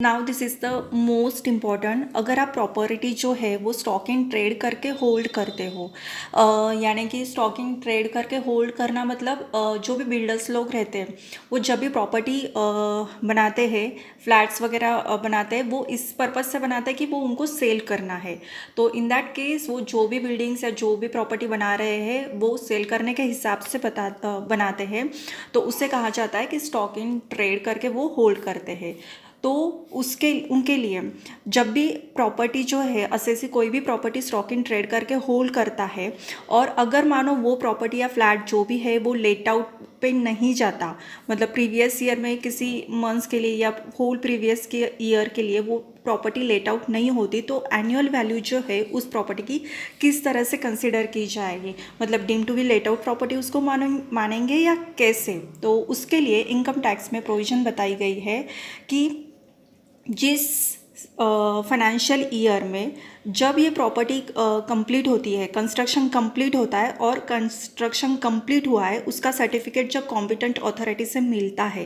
Now this is the most important. अगर आप property जो है वो स्टॉक इन ट्रेड करके होल्ड करते हो, यानी कि स्टॉक इन ट्रेड करके होल्ड करना मतलब जो भी बिल्डर्स लोग रहते हैं वो जब भी प्रॉपर्टी बनाते हैं, फ्लैट्स वगैरह बनाते हैं, वो इस पर्पज़ से बनाते हैं कि वो उनको सेल करना है। तो इन दैट केस वो जो भी बिल्डिंग्स या जो भी प्रॉपर्टी बना रहे हैं वो सेल करने के हिसाब से बनाते हैं, तो उससे कहा जाता है कि स्टॉक इन ट्रेड करके वो होल्ड करते हैं। तो उनके लिए जब भी प्रॉपर्टी जो है असेसी कोई भी प्रॉपर्टी स्टॉक इन ट्रेड करके होल्ड करता है, और अगर मानो वो प्रॉपर्टी या फ्लैट जो भी है वो लेट आउट पे नहीं जाता, मतलब प्रीवियस ईयर में किसी मंथ्स के लिए या होल प्रीवियस के ईयर के लिए वो प्रॉपर्टी लेट आउट नहीं होती, तो एनुअल वैल्यू जो है उस प्रॉपर्टी की किस तरह से कंसिडर की जाएगी, मतलब deem to be let out property उसको मानेंगे या कैसे। तो उसके लिए इनकम टैक्स में प्रोविज़न बताई गई है कि जिस फाइनेंशियल ईयर में जब ये प्रॉपर्टी कंप्लीट होती है, कंस्ट्रक्शन कंप्लीट होता है और कंस्ट्रक्शन कंप्लीट हुआ है, उसका सर्टिफिकेट जब कॉम्पिटेंट अथॉरिटी से मिलता है,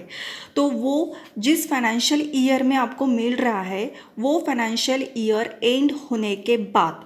तो वो जिस फाइनेंशियल ईयर में आपको मिल रहा है वो फाइनेंशियल ईयर एंड होने के बाद,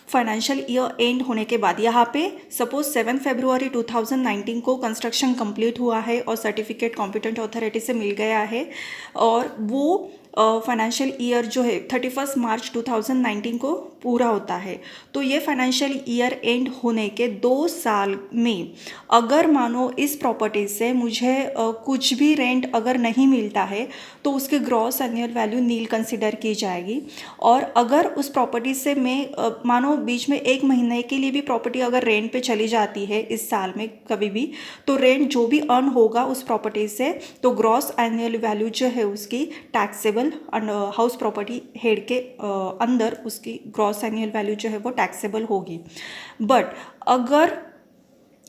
फाइनेंशियल ईयर एंड होने के बाद यहाँ पे सपोज 7 फरवरी 2019 को कंस्ट्रक्शन कंप्लीट हुआ है और सर्टिफिकेट कॉम्पिटेंट अथॉरिटी से मिल गया है, और वो फाइनेंशियल ईयर जो है 31 मार्च 2019 को पूरा होता है। तो ये फाइनेंशियल ईयर एंड होने के 2 साल में अगर मानो इस प्रॉपर्टी से मुझे कुछ भी रेंट अगर नहीं मिलता है तो उसके ग्रॉस एनुअल वैल्यू नील कंसिडर की जाएगी। और अगर उस प्रॉपर्टी से मैं मानो बीच में 1 महीने के लिए भी प्रॉपर्टी अगर रेंट पे चली जाती है इस साल में कभी भी, तो रेंट जो भी अर्न होगा उस प्रॉपर्टी से, तो ग्रॉस एनुअल वैल्यू जो है उसकी टैक्सेबल हाउस प्रॉपर्टी हेड के अंदर उसकी ग्रॉस एनुअल वैल्यू जो है वो टैक्सेबल होगी। बट अगर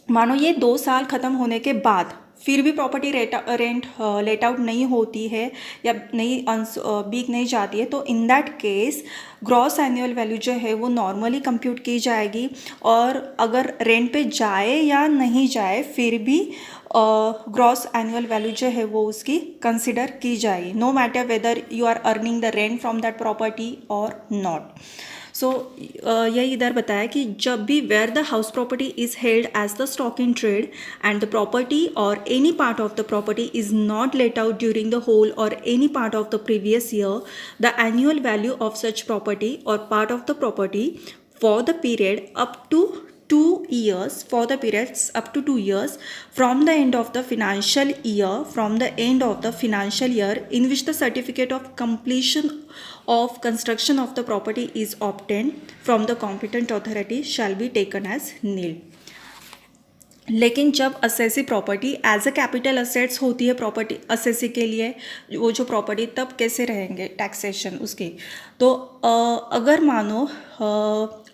मानो ये 2 साल ख़त्म होने के बाद फिर भी प्रॉपर्टी रेंट लेट आउट नहीं होती है या नहीं बिक नहीं जाती है, तो in that case gross annual value जो है वो नॉर्मली कंप्यूट की जाएगी, और अगर रेंट पे जाए या नहीं जाए फिर भी ग्रॉस एनुअल वैल्यू जो है वो उसकी कंसिडर की जाएगी, no matter whether you are earning the rent from that property or not. So यही इधर बताया कि जब भी where the house property is held as the stock in trade and the property or any part of the property is not let out during the whole or any part of the previous year, the annual value of such property or part of the property for the period up to 2 years, for the periods up to 2 years from the end of the financial year, from the end of the financial year in which the certificate of completion of construction of the property is obtained from the competent authority shall be taken as nil। लेकिन जब assessee property as a capital assets होती है property assessee के लिए, वो जो property तब कैसे रहेंगे टैक्सेशन उसकी, तो अगर मानो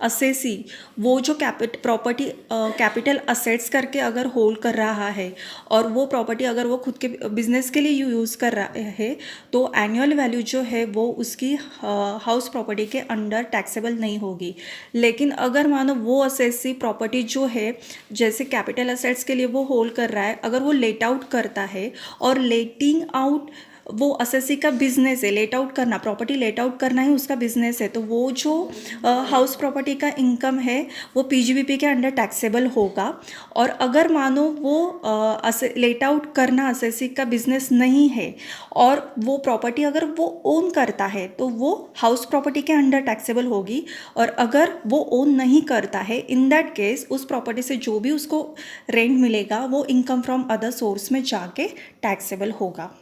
असेसी वो जो प्रॉपर्टी कैपिटल असेट्स करके अगर होल्ड कर रहा है और वो प्रॉपर्टी अगर वो खुद के बिजनेस के लिए यूज़ कर रहा है, तो एनुअल वैल्यू जो है वो उसकी हाउस प्रॉपर्टी के अंडर टैक्सेबल नहीं होगी। लेकिन अगर मानो वो असेसी प्रॉपर्टी जो है जैसे कैपिटल असेट्स के लिए वो होल्ड कर रहा है, अगर वो लेट आउट करता है और लेटिंग आउट वो असेसी का बिजनेस है, लेट आउट करना, प्रॉपर्टी लेट आउट करना ही उसका बिजनेस है, तो वो जो हाउस प्रॉपर्टी का इनकम है वो पीजीबीपी के अंडर टैक्सेबल होगा। और अगर मानो वो लेट आउट करना असेसी का बिजनेस नहीं है और वो प्रॉपर्टी अगर वो ओन करता है तो वो हाउस प्रॉपर्टी के अंडर टैक्सेबल होगी, और अगर वो ओन नहीं करता है इन दैट केस उस प्रॉपर्टी से जो भी उसको रेंट मिलेगा वो इनकम फ्रॉम अदर सोर्स में जाके टैक्सेबल होगा।